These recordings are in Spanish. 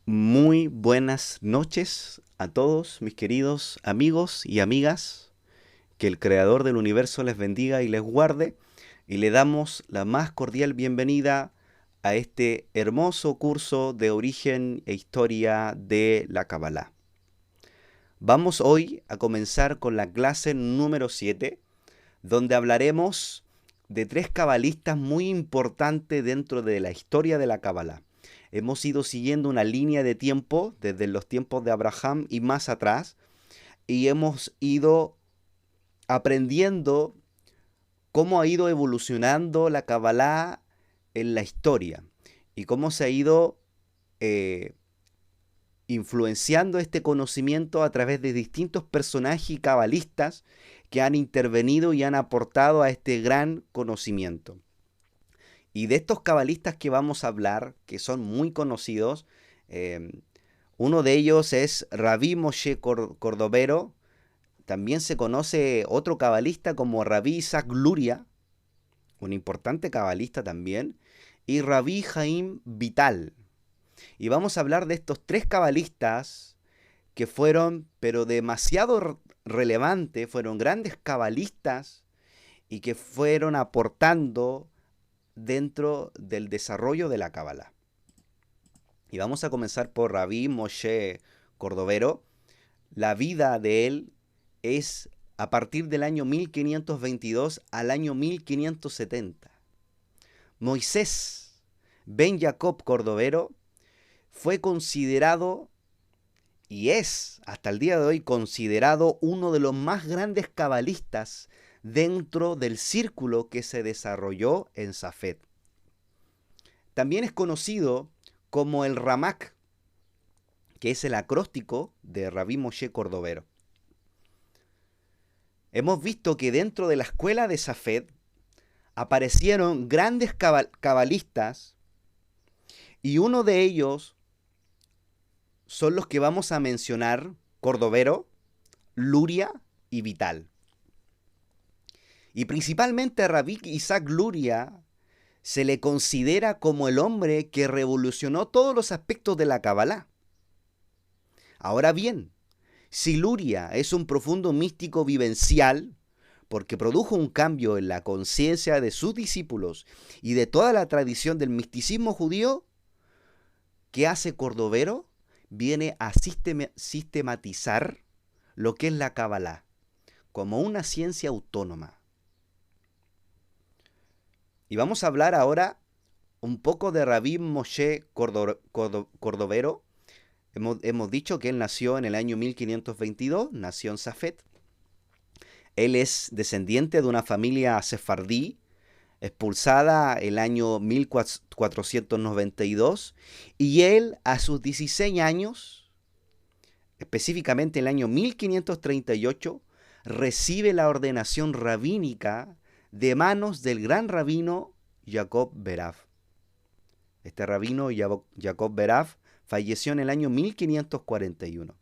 Muy buenas noches a todos mis queridos amigos y amigas. Que el Creador del universo les bendiga y les guarde. Y le damos la más cordial bienvenida a este hermoso curso de origen e historia de la Kabbalah. Vamos hoy a comenzar con la clase número 7, donde hablaremos de tres cabalistas muy importantes dentro de la historia de la Kabbalah. Hemos ido siguiendo una línea de tiempo desde los tiempos de Abraham y más atrás, y hemos ido aprendiendo cómo ha ido evolucionando la Kabbalah en la historia y cómo se ha ido eh, influenciando este conocimiento a través de distintos personajes y cabalistas que han intervenido y han aportado a este gran conocimiento. Y de estos cabalistas que vamos a hablar, que son muy conocidos, eh, uno de ellos es Rabí Moshe Cordovero. También se conoce otro cabalista como Rabí Isaac Luria, un importante cabalista también, y Rabí Jaim Vital. Y vamos a hablar de estos tres cabalistas que fueron, pero demasiado relevantes, fueron grandes cabalistas y que fueron aportando dentro del desarrollo de la Kabbalah. Y vamos a comenzar por Rabí Moshe Cordovero. La vida de él es a partir del año 1522 al año 1570. Moisés Ben Jacob Cordovero fue considerado y es hasta el día de hoy considerado uno de los más grandes cabalistas dentro del círculo que se desarrolló en Safed. También es conocido como el Ramak, que es el acróstico de Rabí Moshe Cordovero. Hemos visto que dentro de la escuela de Safed aparecieron grandes cabalistas y uno de ellos son los que vamos a mencionar: Cordovero, Luria y Vital. Y principalmente a Rabí Isaac Luria se le considera como el hombre que revolucionó todos los aspectos de la Kabbalah. Ahora bien, si Luria es un profundo místico vivencial, porque produjo un cambio en la conciencia de sus discípulos y de toda la tradición del misticismo judío, ¿qué hace Cordovero? Viene a sistematizar lo que es la Kabbalah como una ciencia autónoma. Y vamos a hablar ahora un poco de Rabí Moshe Cordovero. Hemos dicho que él nació en el año 1522, nació en Safed. Él es descendiente de una familia sefardí, expulsada el año 1492, y él a sus 16 años, específicamente el año 1538, recibe la ordenación rabínica de manos del gran rabino Jacob Berav. Este rabino Jacob Berav falleció en el año 1541.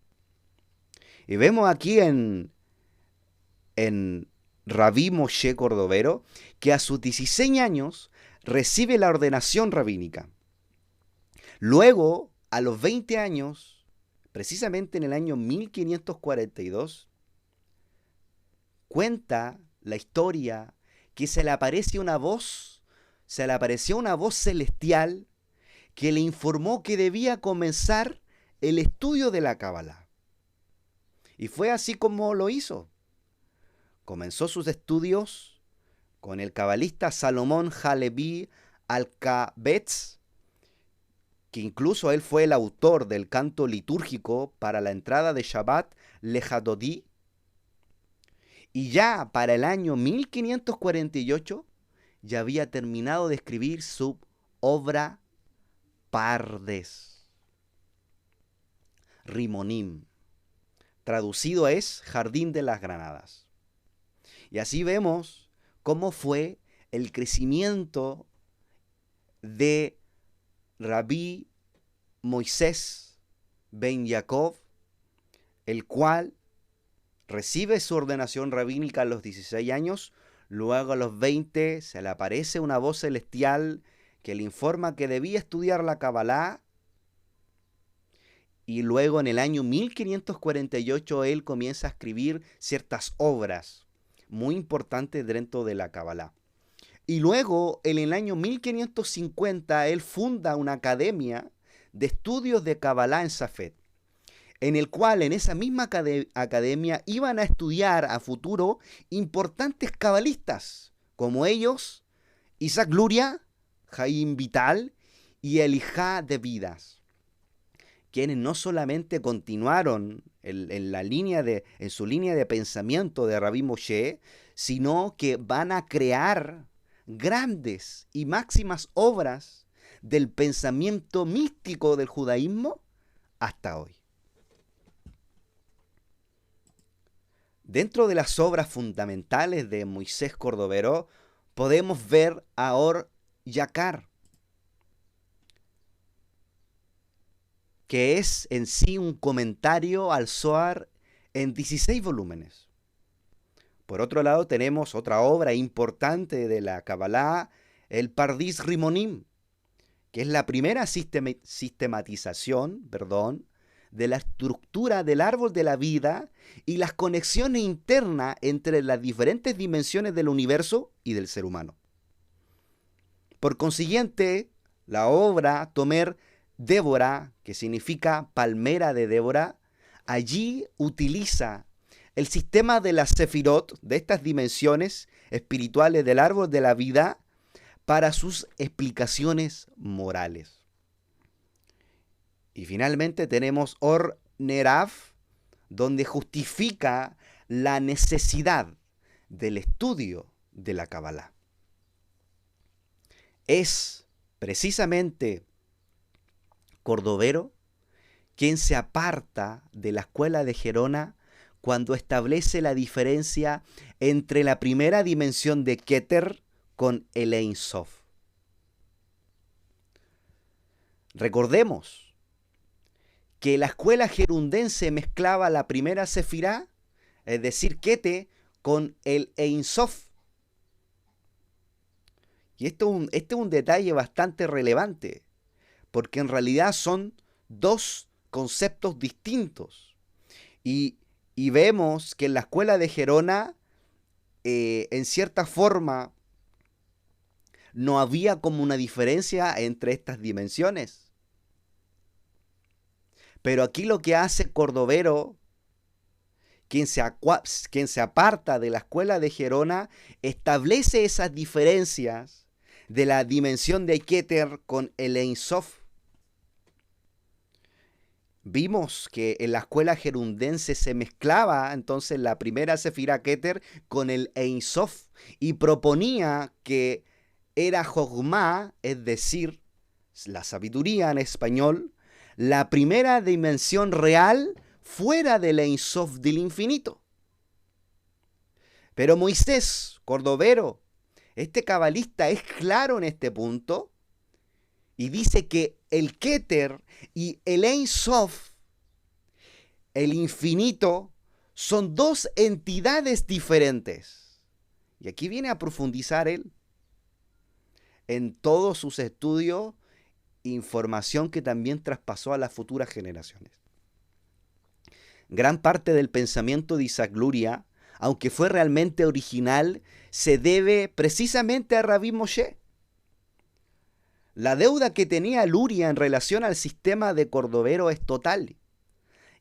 Y vemos aquí en Rabí Moshe Cordovero que a sus 16 años recibe la ordenación rabínica. Luego, a los 20 años, precisamente en el año 1542, cuenta la historia que se le apareció una voz celestial que le informó que debía comenzar el estudio de la Kabbalah. Y fue así como lo hizo. Comenzó sus estudios con el cabalista Salomón Halevi Alcabetz, que incluso él fue el autor del canto litúrgico para la entrada de Shabbat Lejadodí. Y ya para el año 1548 ya había terminado de escribir su obra Pardes, Rimonim. Traducido es Jardín de las Granadas. Y así vemos cómo fue el crecimiento de Rabí Moisés Ben Jacob, el cual recibe su ordenación rabínica a los 16 años, luego a los 20 se le aparece una voz celestial que le informa que debía estudiar la Kabbalah, y luego en el año 1548 él comienza a escribir ciertas obras muy importantes dentro de la Kabbalah. Y luego, en el año 1550, él funda una academia de estudios de Kabbalah en Safed, en el cual en esa misma academia iban a estudiar a futuro importantes cabalistas, como ellos, Isaac Luria, Jaim Vital y Elijah de Vidas, quienes no solamente continuaron en su línea de pensamiento de Rabbi Moshe, sino que van a crear grandes y máximas obras del pensamiento místico del judaísmo hasta hoy. Dentro de las obras fundamentales de Moisés Cordovero podemos ver a Or Yakar, que es en sí un comentario al Zohar en 16 volúmenes. Por otro lado tenemos otra obra importante de la Kabbalah, el Pardis Rimonim, que es la primera sistematización, de la estructura del árbol de la vida y las conexiones internas entre las diferentes dimensiones del universo y del ser humano. Por consiguiente, la obra Tomer Débora, que significa palmera de Débora, allí utiliza el sistema de las sefirot, de estas dimensiones espirituales del árbol de la vida, para sus explicaciones morales. Y finalmente tenemos Or Nerav, donde justifica la necesidad del estudio de la Kabbalah. Es precisamente Cordovero quien se aparta de la escuela de Gerona cuando establece la diferencia entre la primera dimensión de Keter con el Ein Sof. Recordemos que la escuela gerundense mezclaba la primera sefirá, es decir, Kete, con el Ein Sof. Y este es un detalle bastante relevante, porque en realidad son dos conceptos distintos. Y vemos que en la escuela de Gerona, en cierta forma, no había como una diferencia entre estas dimensiones. Pero aquí lo que hace Cordovero, quien se aparta de la escuela de Gerona, establece esas diferencias de la dimensión de Keter con el Ein Sof. Vimos que en la escuela gerundense se mezclaba entonces la primera sefirá Keter con el Ein Sof y proponía que era Jogma, es decir, la sabiduría en español, la primera dimensión real fuera del Ein Sof del infinito. Pero Moisés Cordovero, este cabalista, es claro en este punto y dice que el Keter y el Ein Sof, el infinito, son dos entidades diferentes. Y aquí viene a profundizar él en todos sus estudios, información que también traspasó a las futuras generaciones. Gran parte del pensamiento de Isaac Luria, aunque fue realmente original, se debe precisamente a Rabbi Moshe. La deuda que tenía Luria en relación al sistema de Cordovero es total,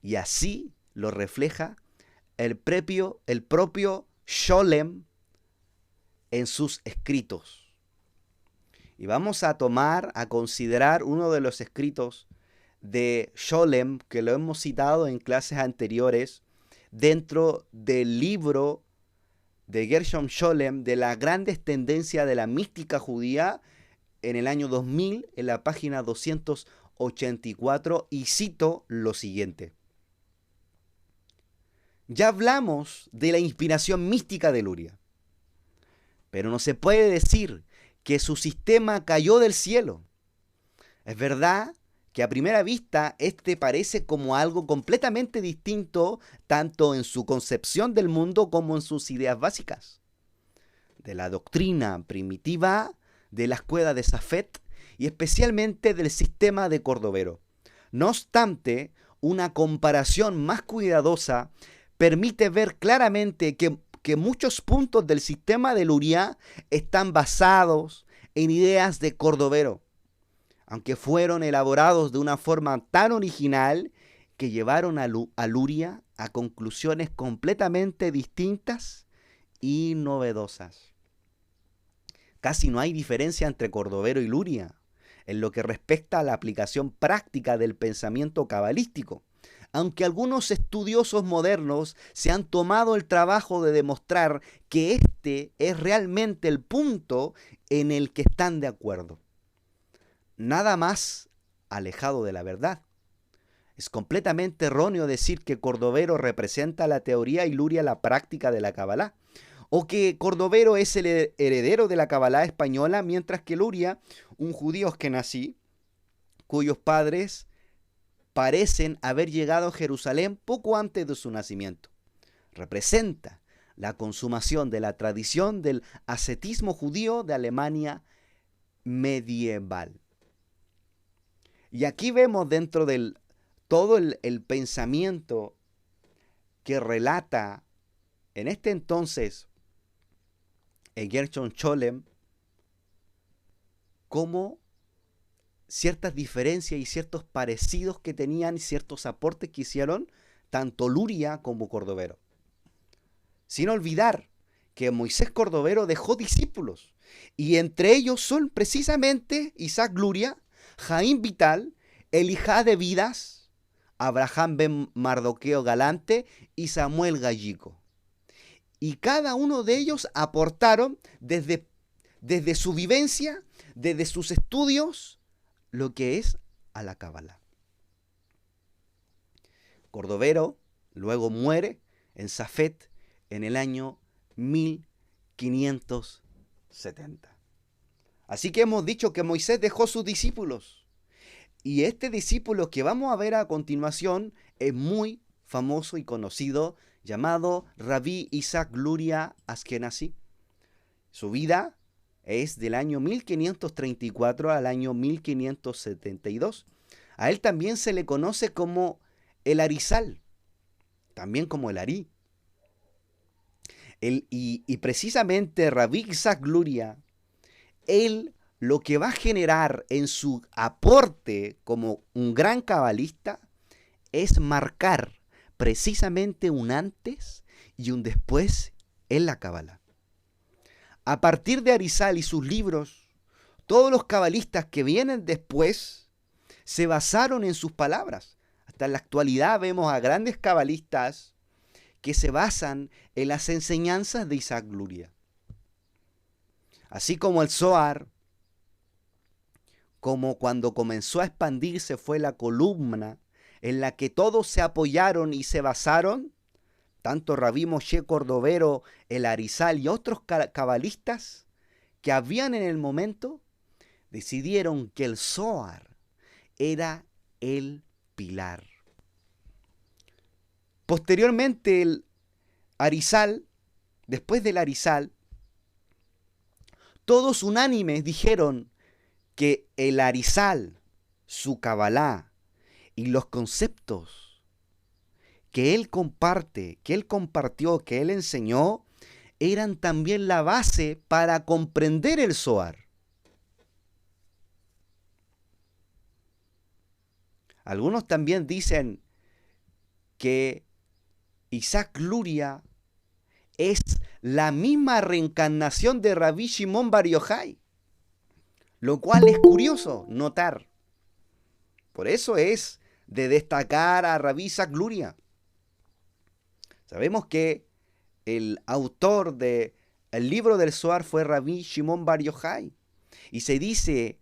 y así lo refleja el propio Sholem en sus escritos. Y vamos a considerar uno de los escritos de Sholem, que lo hemos citado en clases anteriores, dentro del libro de Gershom Sholem, de las grandes tendencias de la mística judía, en el año 2000, en la página 284, y cito lo siguiente. Ya hablamos de la inspiración mística de Luria, pero no se puede decir que su sistema cayó del cielo. Es verdad que a primera vista este parece como algo completamente distinto, tanto en su concepción del mundo como en sus ideas básicas, de la doctrina primitiva, de la escuela de Safed y especialmente del sistema de Cordovero. No obstante, una comparación más cuidadosa permite ver claramente que muchos puntos del sistema de Luria están basados en ideas de Cordovero, aunque fueron elaborados de una forma tan original que llevaron a Luria a conclusiones completamente distintas y novedosas. Casi no hay diferencia entre Cordovero y Luria en lo que respecta a la aplicación práctica del pensamiento cabalístico, aunque algunos estudiosos modernos se han tomado el trabajo de demostrar que este es realmente el punto en el que están de acuerdo. Nada más alejado de la verdad. Es completamente erróneo decir que Cordovero representa la teoría y Luria la práctica de la Kabbalah, o que Cordovero es el heredero de la Kabbalah española, mientras que Luria, un judío askenazí, cuyos padres parecen haber llegado a Jerusalén poco antes de su nacimiento. Representa la consumación de la tradición del ascetismo judío de Alemania medieval. Y aquí vemos dentro del todo el pensamiento que relata en este entonces Gershon Scholem, cómo ciertas diferencias y ciertos parecidos que tenían, ciertos aportes que hicieron tanto Luria como Cordovero. Sin olvidar que Moisés Cordovero dejó discípulos, y entre ellos son precisamente Isaac Luria, Jaim Vital, Elijah de Vidas, Abraham ben Mardoqueo Galante y Samuel Gallico. Y cada uno de ellos aportaron desde su vivencia, desde sus estudios, lo que es a la Kabbalah. Cordovero luego muere en Safed en el año 1570. Así que hemos dicho que Moisés dejó sus discípulos. Y este discípulo que vamos a ver a continuación es muy famoso y conocido, llamado Rabí Isaac Luria Askenazí. Su vida es del año 1534 al año 1572. A él también se le conoce como el Arizal, también como el Arí. Y precisamente Rabí Isaac Luria, él lo que va a generar en su aporte como un gran cabalista es marcar precisamente un antes y un después en la Kabbalah. A partir de Arizal y sus libros, todos los cabalistas que vienen después se basaron en sus palabras. Hasta en la actualidad vemos a grandes cabalistas que se basan en las enseñanzas de Isaac Luria. Así como el Zohar, como cuando comenzó a expandirse fue la columna en la que todos se apoyaron y se basaron, tanto Rabí Moshe Cordovero, el Arizal y otros cabalistas que habían en el momento, decidieron que el Zohar era el pilar. Posteriormente el Arizal, después del Arizal, todos unánimes dijeron que el Arizal, su Kabbalah y los conceptos que él comparte, que él compartió, que él enseñó, eran también la base para comprender el Zohar. Algunos también dicen que Isaac Luria es la misma reencarnación de Rabbi Shimon Bar Yochai, lo cual es curioso notar. Por eso es de destacar a Rabbi Isaac Luria. Sabemos que el autor del libro del Zohar fue Rabbi Shimon Bar Yochai. Y se dice,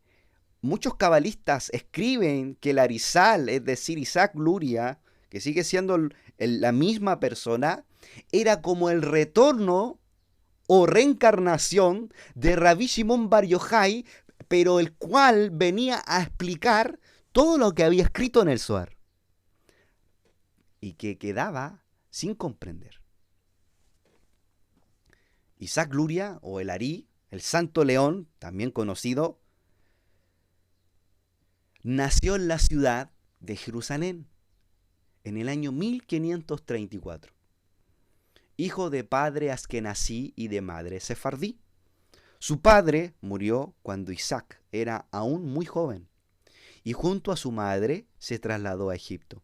muchos cabalistas escriben que el Arizal, es decir, Isaac Luria, que sigue siendo la misma persona, era como el retorno o reencarnación de Rabbi Shimon Bar Yochai, pero el cual venía a explicar todo lo que había escrito en el Zohar y que quedaba sin comprender. Isaac Luria, o el Arí, el Santo León, también conocido, nació en la ciudad de Jerusalén. en el año 1534, hijo de padre askenazí y de madre sefardí. Su padre murió cuando Isaac era aún muy joven y junto a su madre se trasladó a Egipto.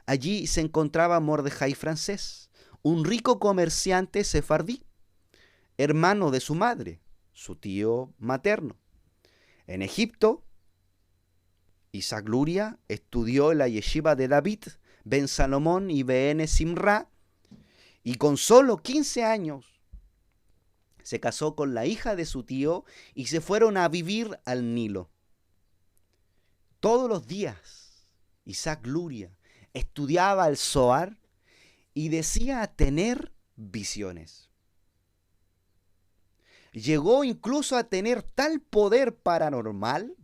Allí se encontraba Mordejai francés, un rico comerciante sefardí, hermano de su madre, su tío materno. En Egipto, Isaac Luria estudió en la yeshiva de David, Ben Salomón y Ben Simra, y con solo 15 años se casó con la hija de su tío y se fueron a vivir al Nilo. Todos los días, Isaac Luria estudiaba el Zohar y decía tener visiones. Llegó incluso a tener tal poder paranormal,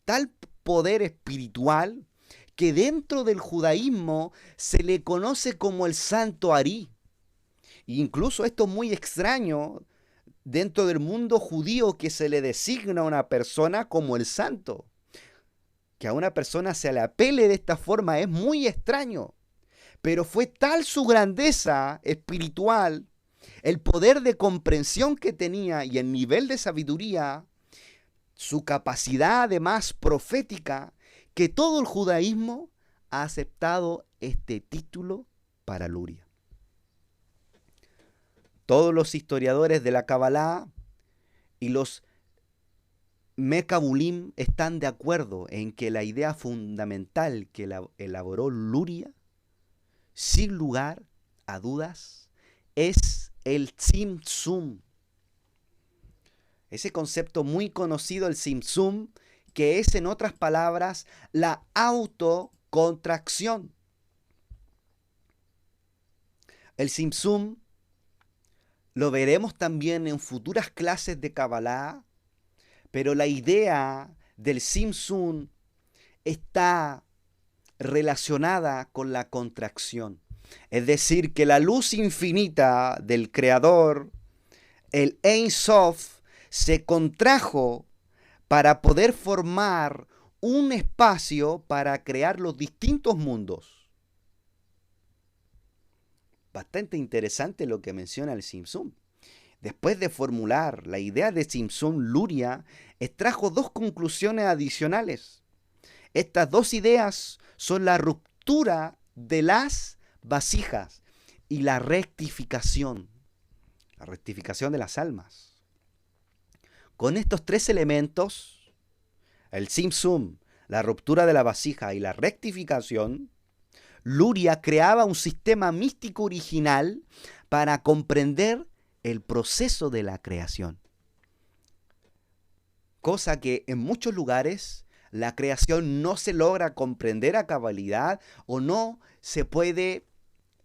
tal poder espiritual, que dentro del judaísmo se le conoce como el Santo Arí. Incluso esto es muy extraño dentro del mundo judío, que se le designa a una persona como el santo. Que a una persona se le apele de esta forma es muy extraño. Pero fue tal su grandeza espiritual, el poder de comprensión que tenía y el nivel de sabiduría, su capacidad además profética, que todo el judaísmo ha aceptado este título para Luria. Todos los historiadores de la Kabbalah y los Mekabulim están de acuerdo en que la idea fundamental que elaboró Luria, sin lugar a dudas, es el Tzimtzum. Ese concepto muy conocido, el Tzimtzum, que es, en otras palabras, la autocontracción. El Tzimtzum lo veremos también en futuras clases de Kabbalah, pero la idea del Tzimtzum está relacionada con la contracción. Es decir, que la luz infinita del Creador, el Ein Sof, se contrajo para poder formar un espacio para crear los distintos mundos. Bastante interesante lo que menciona el Tzimtzum. Después de formular la idea de Tzimtzum, Luria extrajo dos conclusiones adicionales. Estas dos ideas son la ruptura de las vasijas y la rectificación de las almas. Con estos tres elementos, el Tzimtzum, la ruptura de la vasija y la rectificación, Luria creaba un sistema místico original para comprender el proceso de la creación. Cosa que en muchos lugares la creación no se logra comprender a cabalidad o no se puede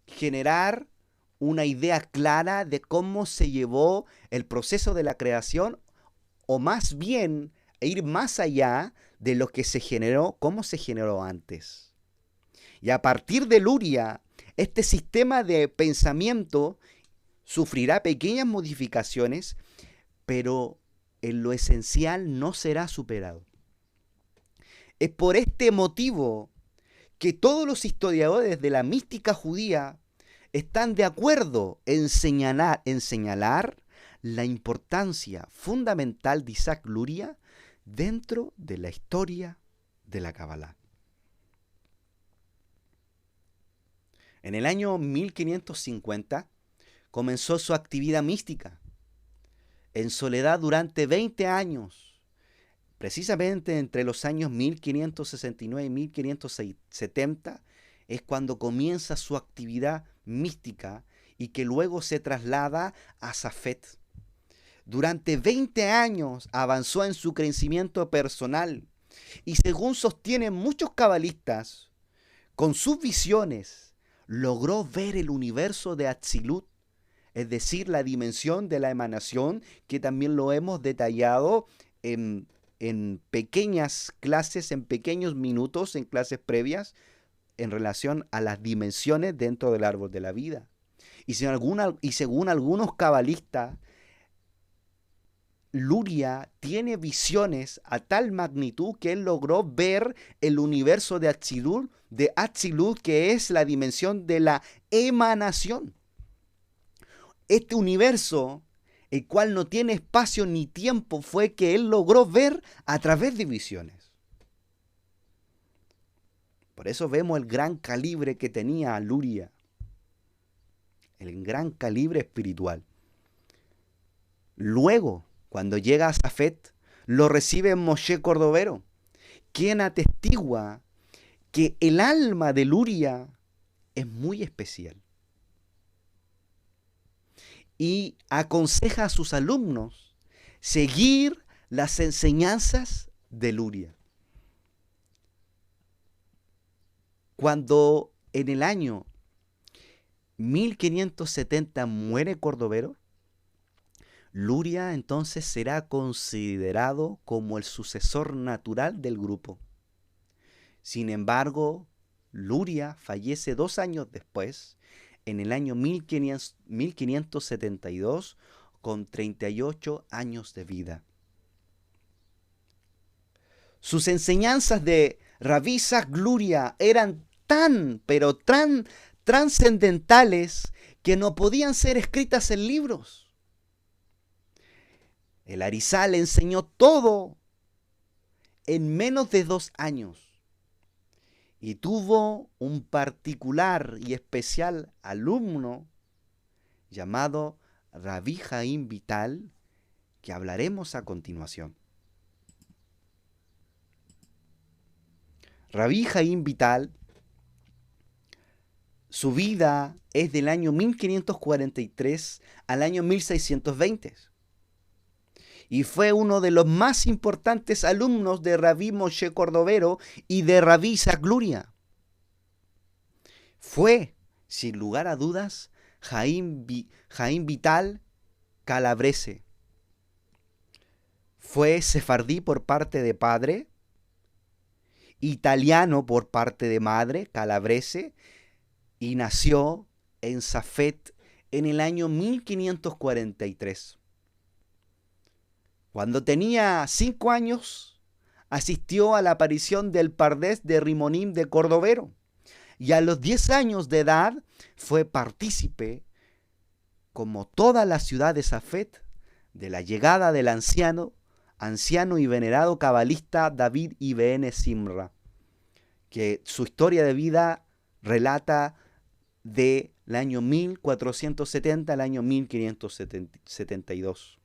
generar una idea clara de cómo se llevó el proceso de la creación, o más bien ir más allá de lo que se generó, cómo se generó antes. Y a partir de Luria, este sistema de pensamiento sufrirá pequeñas modificaciones, pero en lo esencial no será superado. Es por este motivo que todos los historiadores de la mística judía están de acuerdo en señalar la importancia fundamental de Isaac Luria dentro de la historia de la Kabbalah. En el año 1550 comenzó su actividad mística en soledad durante 20 años, precisamente entre los años 1569 y 1570 es cuando comienza su actividad mística y que luego se traslada a Safed. Durante 20 años avanzó en su crecimiento personal y, según sostienen muchos cabalistas, con sus visiones logró ver el universo de Atzilut, es decir, la dimensión de la emanación, que también lo hemos detallado en pequeñas clases, en pequeños minutos, en clases previas, en relación a las dimensiones dentro del árbol de la vida. Y según algunos cabalistas, Luria tiene visiones a tal magnitud que él logró ver el universo de Atzilut, que es la dimensión de la emanación. Este universo, el cual no tiene espacio ni tiempo, fue que él logró ver a través de visiones. Por eso vemos el gran calibre que tenía Luria, el gran calibre espiritual. Luego, cuando llega a Safet, lo recibe Moshe Cordovero, quien atestigua que el alma de Luria es muy especial. Y aconseja a sus alumnos seguir las enseñanzas de Luria. Cuando en el año 1570 muere Cordovero, Luria entonces será considerado como el sucesor natural del grupo. Sin embargo, Luria fallece 2 años después, en el año 1572, con 38 años de vida. Sus enseñanzas de Rabbi Isaac Luria eran pero tan trascendentales que no podían ser escritas en libros. El Arizal le enseñó todo en menos de 2 años y tuvo un particular y especial alumno llamado Rabbi Jaim Vital, que hablaremos a continuación. Rabbi Jaim Vital, su vida es del año 1543 al año 1620. Y fue uno de los más importantes alumnos de Rabbi Moshe Cordovero y de Rabbi Isaac Luria. Fue, sin lugar a dudas, Jaim Vital Calabrese. Fue sefardí por parte de padre, italiano por parte de madre, Calabrese, y nació en Safet en el año 1543. Cuando tenía 5 años, asistió a la aparición del Pardés de Rimonim de Cordovero, y a los 10 años de edad fue partícipe, como toda la ciudad de Safet, de la llegada del anciano y venerado cabalista David Ibn Simra, que su historia de vida relata del año 1470 al año 1572.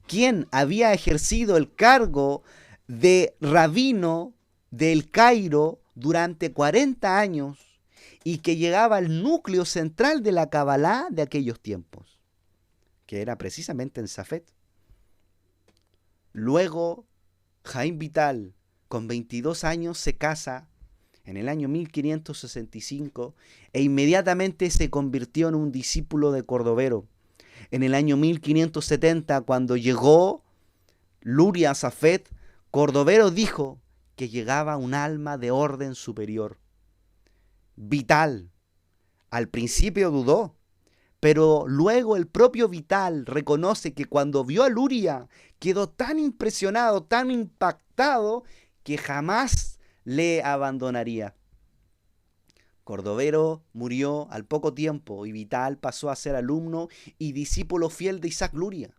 Quien había ejercido el cargo de rabino del Cairo durante 40 años y que llegaba al núcleo central de la Cabalá de aquellos tiempos, que era precisamente en Safet. Luego, Jaim Vital, con 22 años, se casa en el año 1565 e inmediatamente se convirtió en un discípulo de Cordovero. En el año 1570, cuando llegó Luria a Safet, Cordovero dijo que llegaba un alma de orden superior. Vital al principio dudó, pero luego el propio Vital reconoce que cuando vio a Luria quedó tan impresionado, tan impactado, que jamás le abandonaría. Cordovero murió al poco tiempo y Vital pasó a ser alumno y discípulo fiel de Isaac Luria.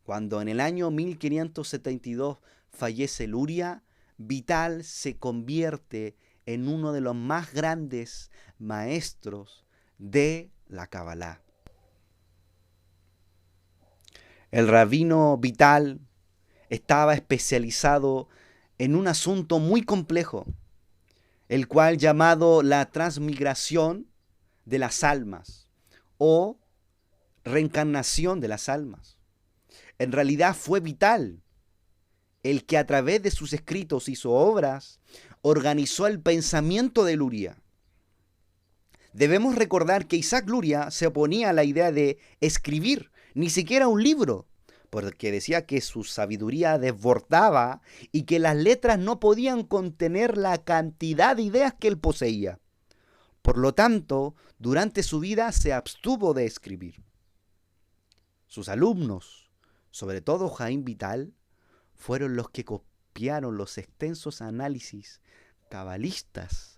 Cuando en el año 1572 fallece Luria, Vital se convierte en uno de los más grandes maestros de la Cabalá. El rabino Vital estaba especializado en un asunto muy complejo, el cual llamado la transmigración de las almas o reencarnación de las almas. En realidad fue Vital el que a través de sus escritos y sus obras organizó el pensamiento de Luria. Debemos recordar que Isaac Luria se oponía a la idea de escribir, ni siquiera un libro, porque decía que su sabiduría desbordaba y que las letras no podían contener la cantidad de ideas que él poseía. Por lo tanto, durante su vida se abstuvo de escribir. sus alumnos, sobre todo Jaime Vital, fueron los que copiaron los extensos análisis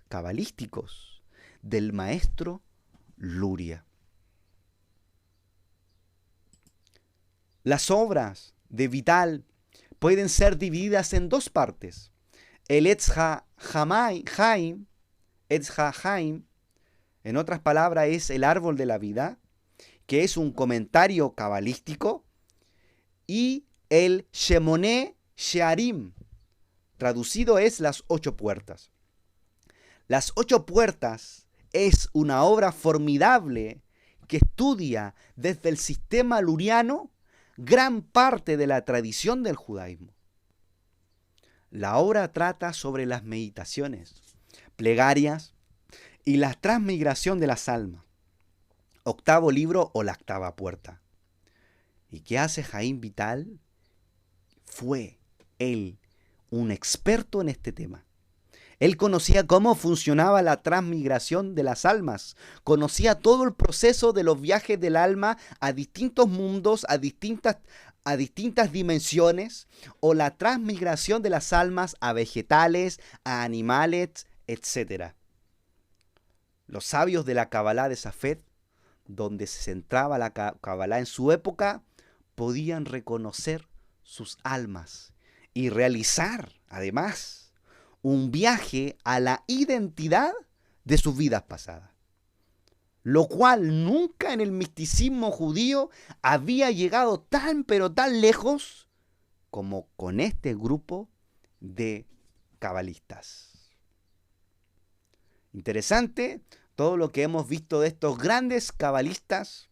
cabalísticos del maestro Luria. Las obras de Vital pueden ser divididas en dos partes. El Etz HaHaim, en otras palabras, es el árbol de la vida, que es un comentario cabalístico, y el Shemoneh Shearim, traducido es las 8 puertas. Las 8 puertas es una obra formidable que estudia desde el sistema luriano gran parte de la tradición del judaísmo. La obra trata sobre las meditaciones, plegarias y la transmigración de las almas. 8º libro o la 8ª puerta. ¿Y qué hace Jaime Vital? Fue él un experto en este tema. Él conocía cómo funcionaba la transmigración de las almas, conocía todo el proceso de los viajes del alma a distintos mundos, a distintas dimensiones, o la transmigración de las almas a vegetales, a animales, etc. Los sabios de la Kabbalah de Safed, donde se centraba la Kabbalah en su época, podían reconocer sus almas y realizar, además, un viaje a la identidad de sus vidas pasadas, lo cual nunca en el misticismo judío había llegado tan pero tan lejos como con este grupo de cabalistas. Interesante todo lo que hemos visto de estos grandes cabalistas,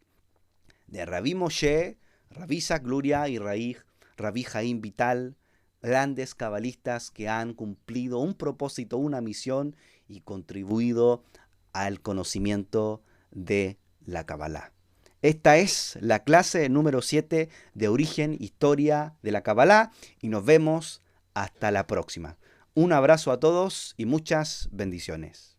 de Rabbi Moshe, Rabbi Isaac Luria y Rabbi Jaime Vital, grandes cabalistas que han cumplido un propósito, una misión y contribuido al conocimiento de la Kabbalah. Esta es la clase número 7 de Origen, Historia de la Kabbalah y nos vemos hasta la próxima. Un abrazo a todos y muchas bendiciones.